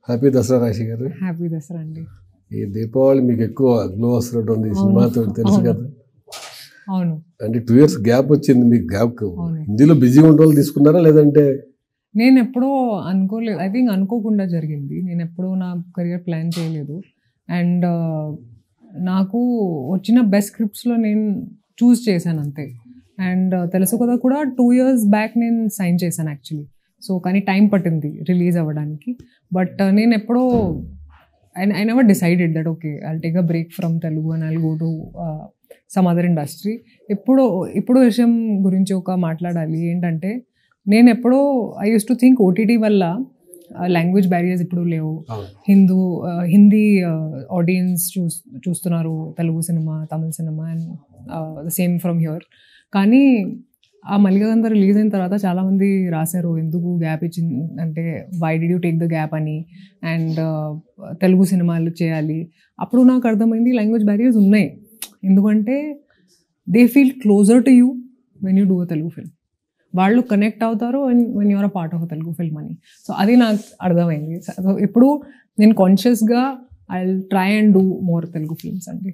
Happy Dasara రాశి గారు. Happy Dasara అండి. ఈ దీపావళి మీకు ఎక్కువ గ్లో వస్తున్నట్టుంది ఈ సినిమాతో, తెలుసు కదా. అవును, అంటే 2 years గ్యాప్ వచ్చింది మీకు. గ్యాప్ హిందీలో బిజీగా ఉండే వాళ్ళు తీసుకున్నారా లేదంటే? నేను ఎప్పుడూ అనుకోలేదు, ఐ థింక్ అనుకోకుండా జరిగింది. నేను ఎప్పుడూ నా కెరియర్ ప్లాన్ చేయలేదు. అండ్ నాకు వచ్చిన బెస్ట్ స్క్రిప్ట్స్లో నేను చూస్ చేశాను అంతే. అండ్ తెలుసు కదా కూడా 2 years బ్యాక్ నేను సైన్ చేశాను యాక్చువల్లీ. సో కానీ టైం పట్టింది రిలీజ్ అవ్వడానికి. బట్ నేను ఎప్పుడో I never decided that okay, I'll take a break from Telugu and I'll go to some other industry. ఇప్పుడు విషయం గురించి ఒక మాట్లాడాలి ఏంటంటే, నేను ఎప్పుడో I use to think OTT వల్ల లాంగ్వేజ్ బ్యారియర్స్ ఇప్పుడు లేవు. హిందీ ఆడియన్స్ చూస్తున్నారు Telugu cinema, Tamil cinema and the same from here. కానీ ఆ మల్లికాగంధ రిలీజ్ అయిన తర్వాత చాలామంది రాశారు ఎందుకు గ్యాప్ ఇచ్చింది అంటే, why did you take the gap అని. అండ్ తెలుగు సినిమాలు చేయాలి. అప్పుడు నాకు అర్థమైంది లాంగ్వేజ్ బ్యారియర్స్ ఉన్నాయి. ఎందుకంటే they feel closer to you when you do a Telugu film. వాళ్ళు కనెక్ట్ అవుతారు when you're a part of a Telugu film అని. సో అది నాకు అర్థమైంది. సో ఇప్పుడు నేను కాన్షియస్గా I will try and do more Telugu films అండి.